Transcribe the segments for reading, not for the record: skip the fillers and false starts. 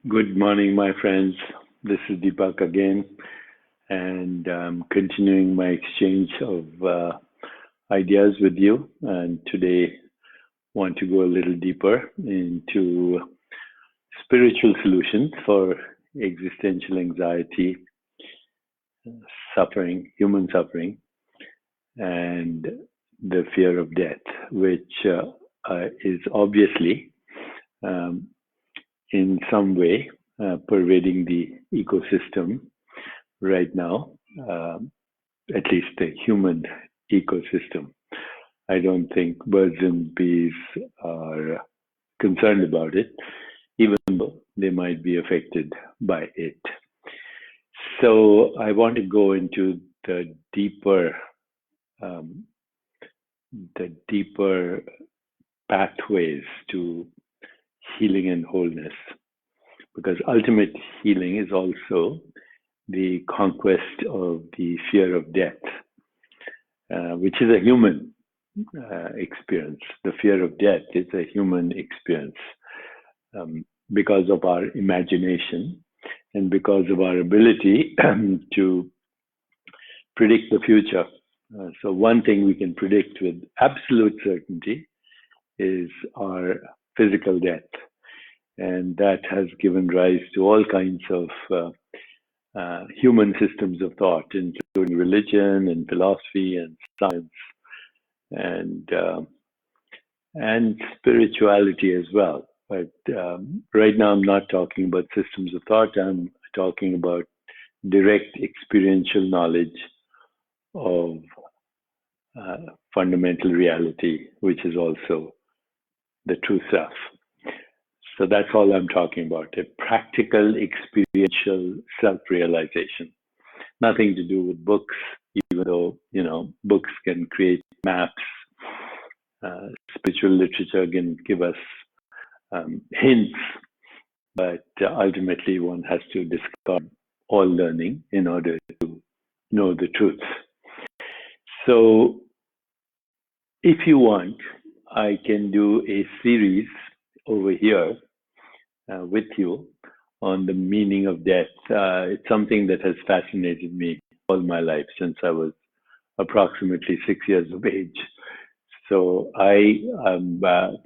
Good morning, my friends. This is Deepak again, and I'm continuing my exchange of ideas with you. And today, want to go a little deeper into spiritual solutions for existential anxiety, suffering, human suffering, and the fear of death, which is obviously um, in some way pervading the ecosystem right now, at least the human ecosystem. I don't think birds and bees are concerned about it, even though they might be affected by it. So I want to go into um, the deeper pathways to healing and wholeness, because ultimate healing is also the conquest of the fear of death, which is a human experience. The fear of death is a human experience because of our imagination and because of our ability to predict the future. So one thing we can predict with absolute certainty is our physical death. And that has given rise to all kinds of human systems of thought, including religion and philosophy and science and spirituality as well. But right now, I'm not talking about systems of thought. I'm talking about direct experiential knowledge of fundamental reality, which is also the true self. So that's all I'm talking about, a practical, experiential self-realization. Nothing to do with books, even though, books can create maps. Spiritual literature can give us hints, but ultimately one has to discard all learning in order to know the truth. So if you want, I can do a series over here with you on the meaning of death. It's something that has fascinated me all my life since I was approximately 6 years of age. So I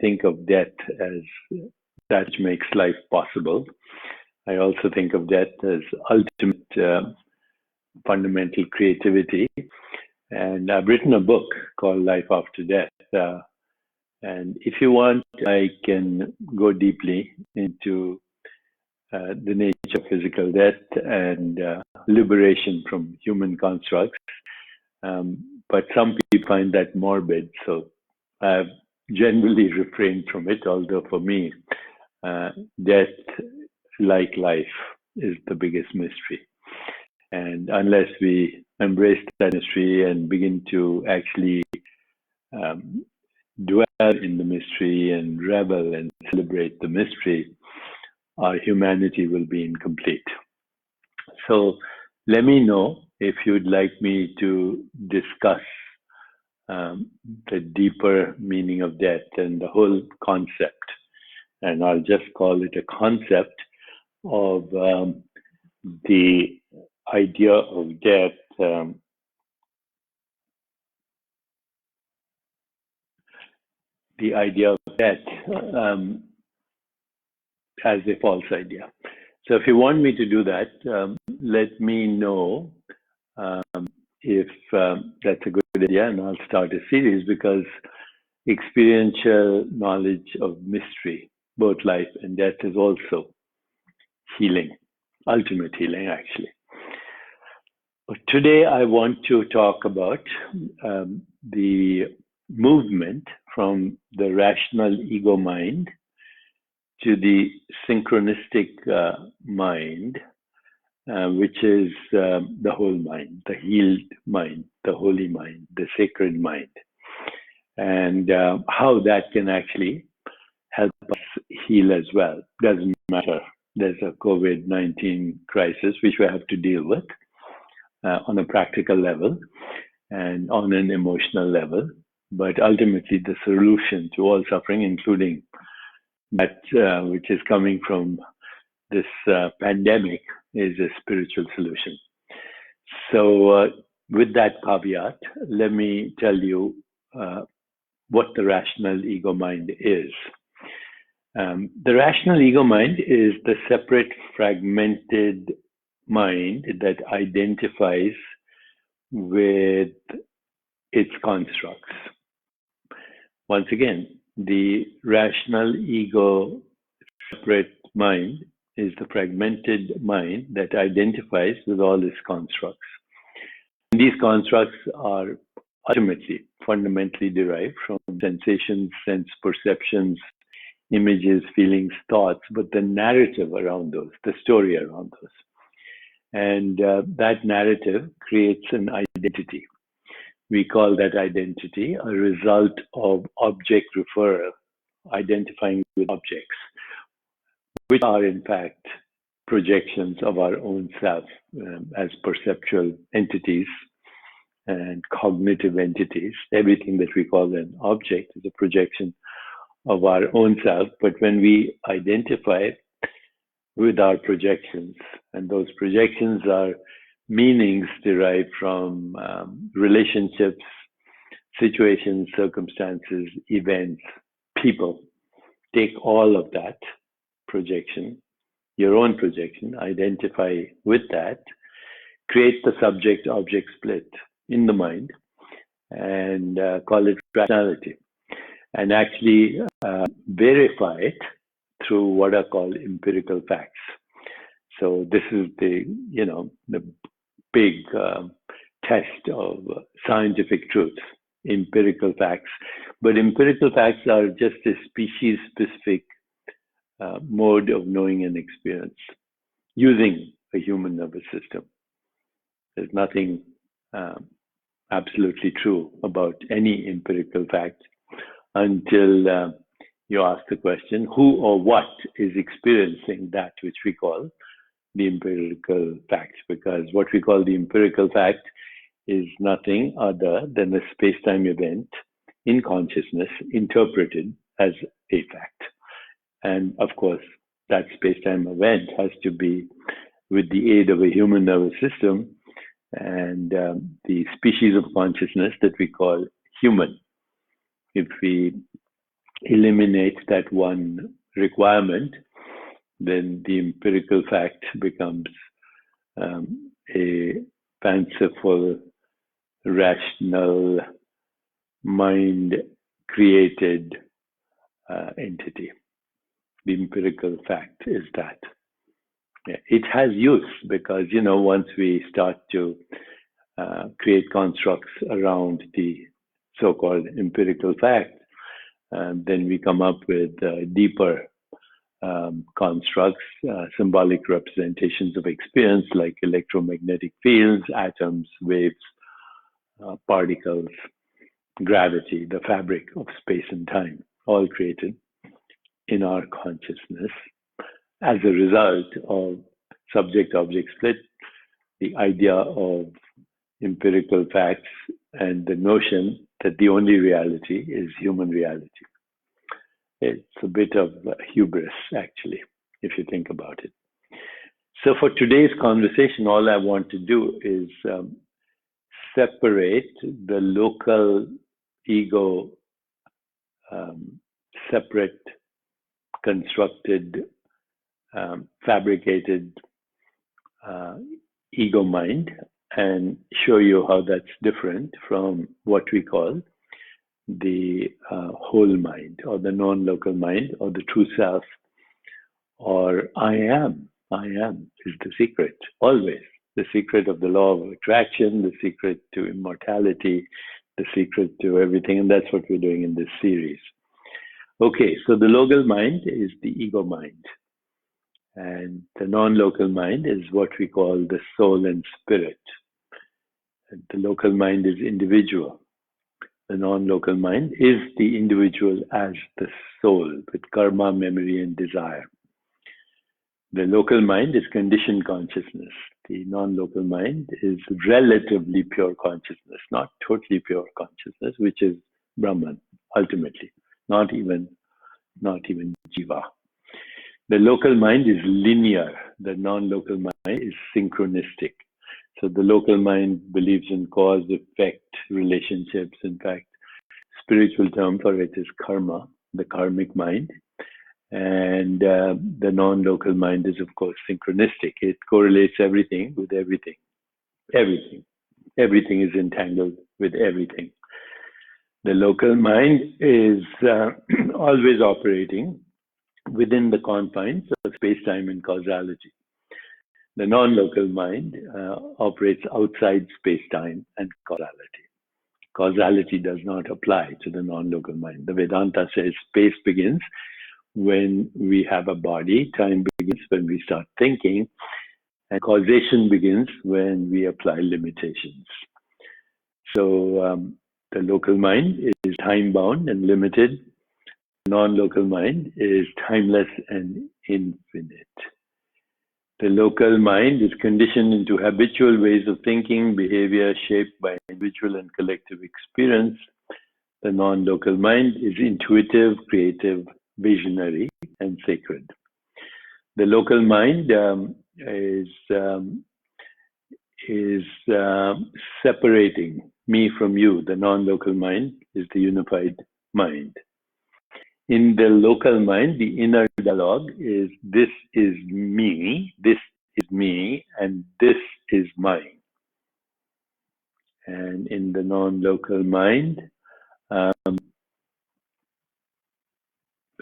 think of death as that which makes life possible. I also think of death as ultimate fundamental creativity. And I've written a book called Life After Death. And if you want, I can go deeply into the nature of physical death and liberation from human constructs. But some people find that morbid, so I've generally refrained from it, although for me, death, like life, is the biggest mystery. And unless we embrace that mystery and begin to actually dwell in the mystery and revel and celebrate the mystery, our humanity will be incomplete. So let me know if you'd like me to discuss the deeper meaning of death and the whole concept. And I'll just call it a concept of the idea of death as a false idea. So if you want me to do that, let me know if that's a good idea, and I'll start a series, because experiential knowledge of mystery, both life and death, is also healing, ultimate healing, actually. But today I want to talk about the movement from the rational ego mind to the synchronistic mind, which is the whole mind, the healed mind, the holy mind, the sacred mind, and how that can actually help us heal as well. Doesn't matter. There's a COVID-19 crisis, which we have to deal with on a practical level and on an emotional level. But ultimately, the solution to all suffering, including that which is coming from this pandemic is a spiritual solution. So, with that caveat, let me tell you what the rational ego mind is. The rational ego mind is the separate, fragmented mind that identifies with its constructs. Once again, the rational ego separate mind is the fragmented mind that identifies with all its constructs. And these constructs are ultimately, fundamentally derived from sensations, sense perceptions, images, feelings, thoughts, but the narrative around those, the story around those. And that narrative creates an identity. We call that identity a result of object referral, identifying with objects, which are in fact projections of our own self as perceptual entities and cognitive entities. Everything that we call an object is a projection of our own self. But when we identify with our projections, and those projections are meanings derived from relationships, situations, circumstances, events, people. Take all of that projection, your own projection, identify with that, create the subject-object split in the mind, and call it rationality, and actually verify it through what are called empirical facts. So this is the big test of scientific truth, empirical facts. But empirical facts are just a species-specific mode of knowing and experience using a human nervous system. There's nothing absolutely true about any empirical fact until you ask the question, who or what is experiencing that which we call the empirical fact? Because what we call the empirical fact is nothing other than a space-time event in consciousness interpreted as a fact. And of course, that space-time event has to be with the aid of a human nervous system and the species of consciousness that we call human. If we eliminate that one requirement, then the empirical fact becomes a fanciful, rational, mind-created entity. The empirical fact is that. Yeah, it has use because, once we start to create constructs around the so-called empirical fact, then we come up with deeper constructs, symbolic representations of experience like electromagnetic fields, atoms, waves, particles, gravity, the fabric of space and time, all created in our consciousness as a result of subject-object split, the idea of empirical facts, and the notion that the only reality is human reality. It's a bit of hubris, actually, if you think about it. So for today's conversation, all I want to do is separate the local ego, separate, constructed, fabricated ego mind, and show you how that's different from what we call the whole mind, or the non-local mind, or the true self, or I am. I am is the secret, always. The secret of the law of attraction, the secret to immortality, the secret to everything, and that's what we're doing in this series. Okay, so the local mind is the ego mind. And the non-local mind is what we call the soul and spirit. And the local mind is individual. The non-local mind is the individual as the soul with karma, memory, and desire. The local mind is conditioned consciousness. The non-local mind is relatively pure consciousness, not totally pure consciousness, which is Brahman, ultimately, not even Jiva. The local mind is linear. The non-local mind is synchronistic. So the local mind believes in cause-effect relationships. In fact, spiritual term for it is karma, the karmic mind. And the non-local mind is, of course, synchronistic. It correlates everything with everything. Everything. Everything is entangled with everything. The local mind is always operating within the confines of space-time and causality. The non-local mind operates outside space-time and causality. Causality does not apply to the non-local mind. The Vedanta says space begins when we have a body, time begins when we start thinking, and causation begins when we apply limitations. So the local mind is time-bound and limited. The non-local mind is timeless and infinite. The local mind is conditioned into habitual ways of thinking, behavior shaped by individual and collective experience. The non-local mind is intuitive, creative, visionary, and sacred. The local mind is separating me from you. The non-local mind is the unified mind. In the local mind, the inner dialogue is this is me, and this is mine. And in the non-local mind,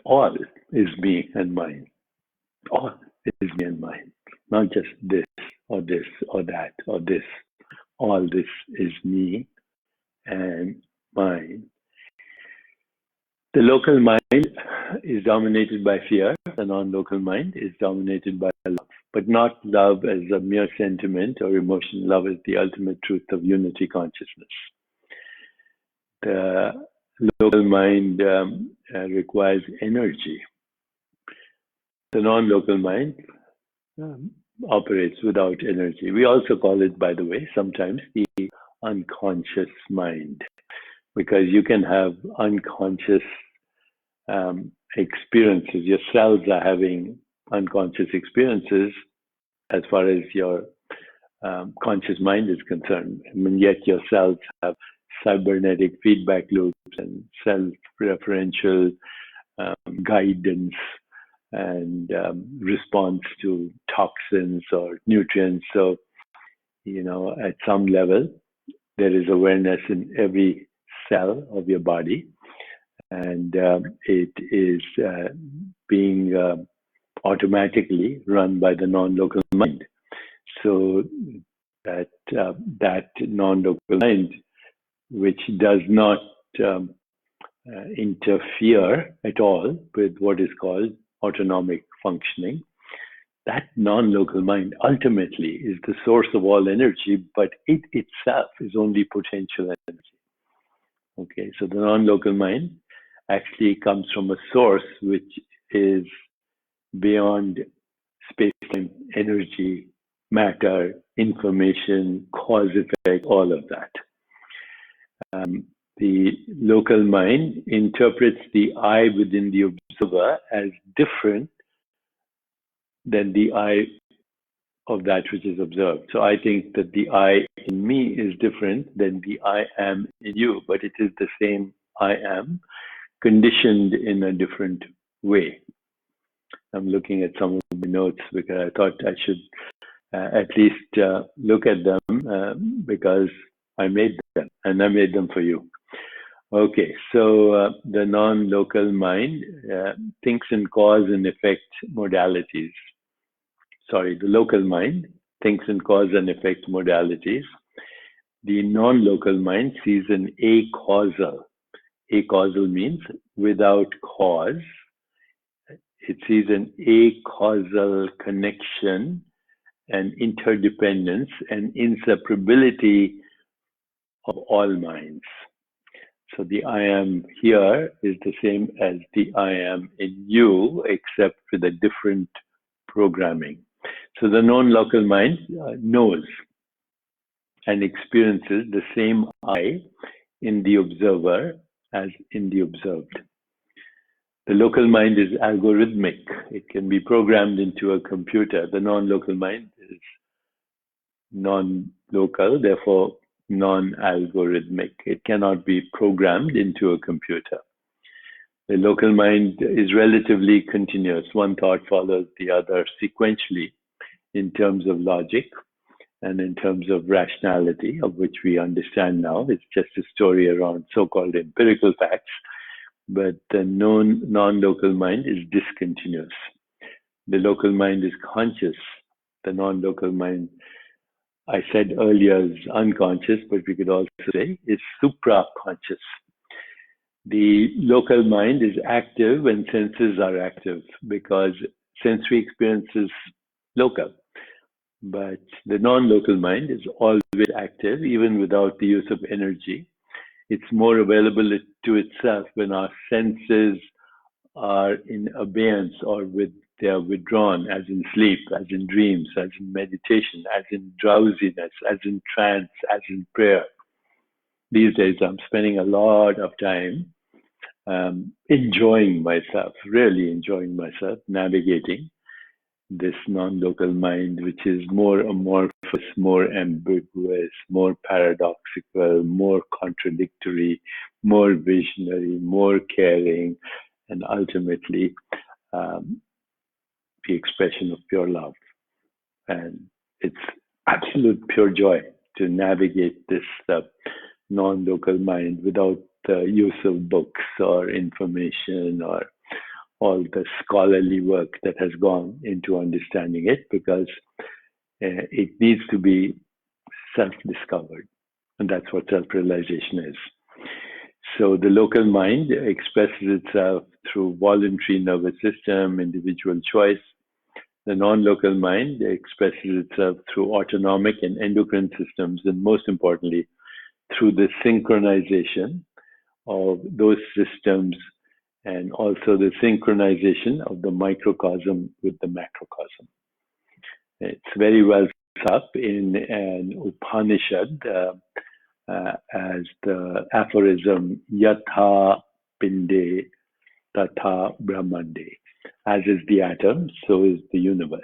all is me and mine. All is me and mine. Not just this or that or this. All this is me and mine. The local mind is dominated by fear. The non-local mind is dominated by love, but not love as a mere sentiment or emotion. Love is the ultimate truth of unity consciousness. The local mind requires energy. The non-local mind operates without energy. We also call it, by the way, sometimes the unconscious mind, because you can have unconscious experiences. Your cells are having unconscious experiences as far as your conscious mind is concerned. And yet your cells have cybernetic feedback loops and self-referential guidance and response to toxins or nutrients. So, at some level, there is awareness in every cell of your body, and it is being automatically run by the non-local mind. So that non-local mind, which does not interfere at all with what is called autonomic functioning, that non-local mind ultimately is the source of all energy, but it itself is only potential energy. Okay, so the non-local mind actually comes from a source which is beyond space-time, energy, matter, information, cause, effect, all of that. The local mind interprets the I within the observer as different than the I of that which is observed. So I think that the I in me is different than the I am in you, but it is the same I am, conditioned in a different way. I'm looking at some of the notes because I thought I should at least look at them because I made them, and I made them for you. Okay, so the non-local mind thinks in cause and effect modalities. Sorry, the local mind thinks in cause and effect modalities. The non-local mind sees an acausal. Acausal means without cause. It sees an acausal connection and interdependence and inseparability of all minds. So the I am here is the same as the I am in you, except with a different programming. So the non-local mind knows and experiences the same I in the observer as in the observed. The local mind is algorithmic. It can be programmed into a computer. The non-local mind is non-local, therefore non-algorithmic. It cannot be programmed into a computer. The local mind is relatively continuous. One thought follows the other sequentially in terms of logic and in terms of rationality, of which we understand now. It's just a story around so-called empirical facts. But the non-local mind is discontinuous. The local mind is conscious. The non-local mind, I said earlier, is unconscious, but we could also say is supra-conscious. The local mind is active when senses are active because sensory experience is local. But the non-local mind is always active, even without the use of energy. It's more available to itself when our senses are in abeyance or they are withdrawn, as in sleep, as in dreams, as in meditation, as in drowsiness, as in trance, as in prayer. These days, I'm spending a lot of time enjoying myself, really enjoying myself, navigating this non-local mind, which is more amorphous, more ambiguous, more paradoxical, more contradictory, more visionary, more caring, and ultimately the expression of pure love. And it's absolute pure joy to navigate this non-local mind without the use of books or information or all the scholarly work that has gone into understanding it, because it needs to be self-discovered. And that's what self-realization is. So the local mind expresses itself through voluntary nervous system, individual choice. The non-local mind expresses itself through autonomic and endocrine systems, and most importantly, through the synchronization of those systems and also the synchronization of the microcosm with the macrocosm. It's very well set up in an Upanishad as the aphorism Yatha Pinde Tatha Brahmande. As is the atom, so is the universe.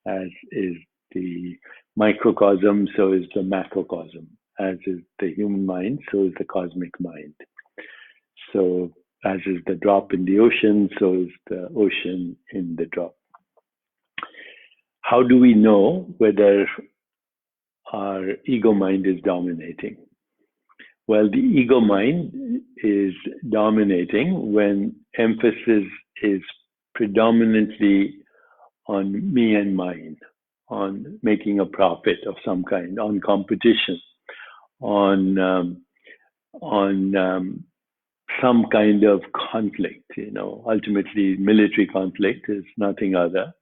As is the microcosm, so is the macrocosm. As is the human mind, so is the cosmic mind. So as is the drop in the ocean, so is the ocean in the drop. How do we know whether our ego mind is dominating? Well, the ego mind is dominating when emphasis is predominantly on me and mine, on making a profit of some kind, on competition, on some kind of conflict. Ultimately, military conflict is nothing other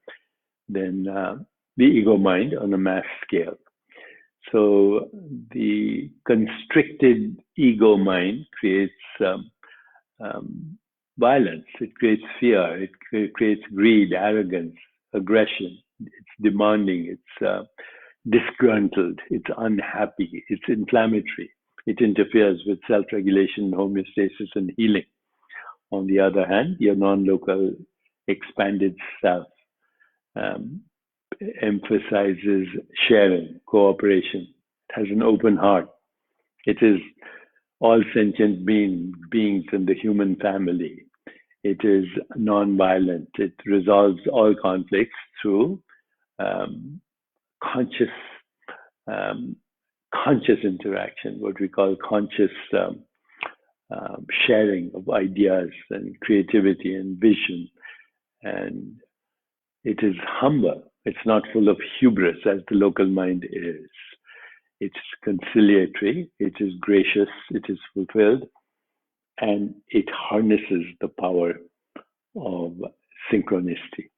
than the ego mind on a mass scale. So the constricted ego mind creates violence, it creates fear, it creates greed, arrogance, aggression. It's demanding, it's disgruntled, it's unhappy, it's inflammatory. It interferes with self-regulation, homeostasis, and healing. On the other hand, your non-local expanded self emphasizes sharing, cooperation. It has an open heart. It is all sentient beings in the human family. It is non-violent. It resolves all conflicts through conscious interaction, what we call conscious sharing of ideas and creativity and vision. And it is humble. It's not full of hubris as the local mind is. It's conciliatory, it is gracious, it is fulfilled, and it harnesses the power of synchronicity.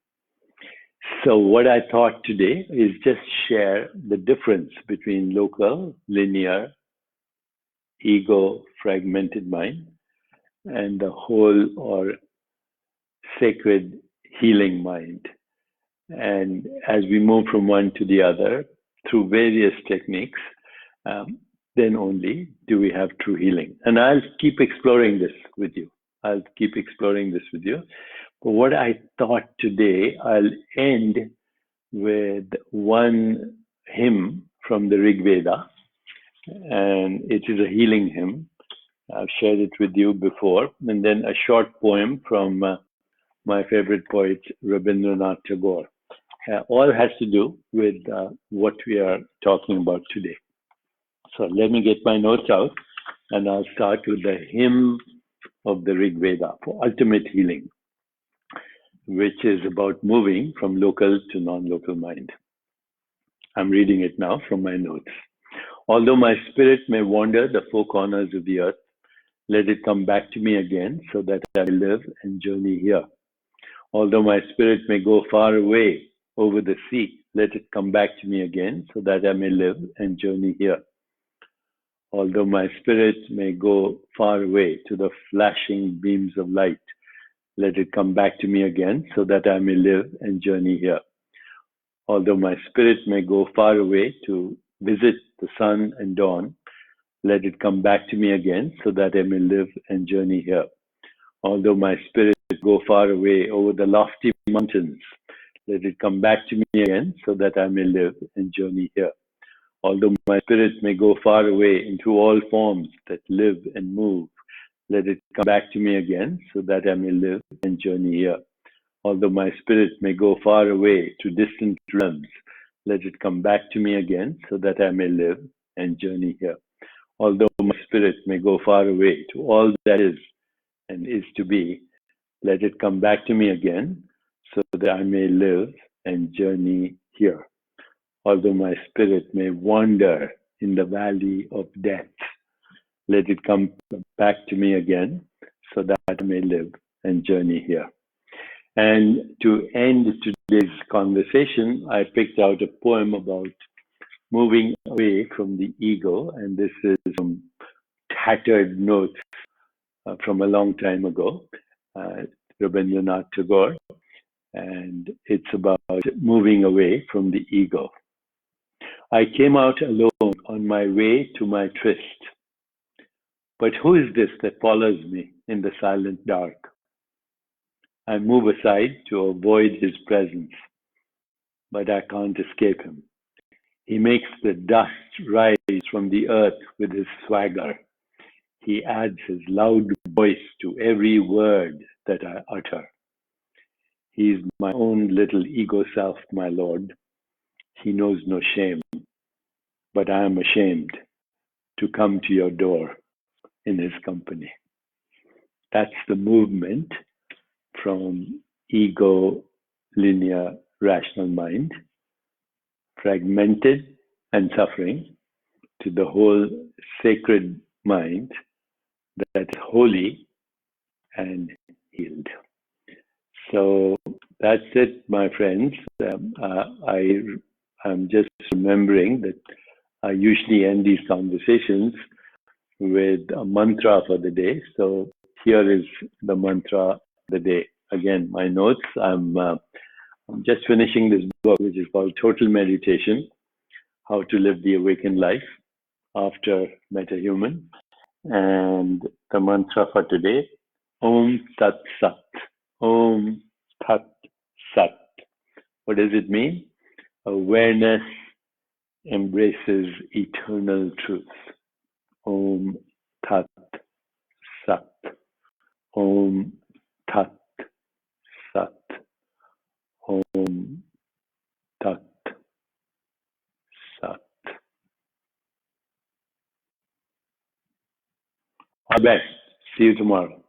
So what I thought today is just share the difference between local, linear, ego, fragmented mind, and the whole or sacred healing mind. And as we move from one to the other through various techniques, then only do we have true healing. And I'll keep exploring this with you. I'll keep exploring this with you. But what I thought today, I'll end with one hymn from the Rig Veda, and it is a healing hymn. I've shared it with you before, and then a short poem from my favorite poet, Rabindranath Tagore. All has to do with what we are talking about today. So let me get my notes out, and I'll start with the hymn of the Rig Veda for ultimate healing, which is about moving from local to non-local mind. I'm reading it now from my notes. Although my spirit may wander the four corners of the earth, let it come back to me again so that I live and journey here. Although my spirit may go far away over the sea, let it come back to me again so that I may live and journey here. Although my spirit may go far away to the flashing beams of light, let it come back to me again so that I may live and journey here. Although my spirit may go far away to visit the sun and dawn, let it come back to me again so that I may live and journey here. Although my spirit may go far away over the lofty mountains, let it come back to me again so that I may live and journey here. Although my spirit may go far away into all forms that live and move, let it come back to me again so that I may live and journey here. Although my spirit may go far away to distant realms, let it come back to me again so that I may live and journey here. Although my spirit may go far away to all that is and is to be, let it come back to me again so that I may live and journey here. Although my spirit may wander in the valley of death, let it come back to me again so that I may live and journey here. And to end today's conversation, I picked out a poem about moving away from the ego, and this is some tattered notes from a long time ago, Rabindranath Tagore, and it's about moving away from the ego. I came out alone on my way to my tryst. But who is this that follows me in the silent dark? I move aside to avoid his presence, but I can't escape him. He makes the dust rise from the earth with his swagger. He adds his loud voice to every word that I utter. He is my own little ego self, my Lord. He knows no shame, but I am ashamed to come to your door in his company. That's the movement from ego, linear, rational mind, fragmented and suffering, to the whole sacred mind that's holy and healed. So that's it, my friends. I'm just remembering that I usually end these conversations with a mantra for the day. So here is the mantra of the day. Again, my notes. I'm just finishing this book, which is called Total Meditation: How to Live the Awakened Life After MetaHuman. And the mantra for today: Om Tat Sat. Om Tat Sat. What does it mean? Awareness embraces eternal truth. Om Tat Sat. Om Tat Sat. Om Tat Sat. All best. See you tomorrow.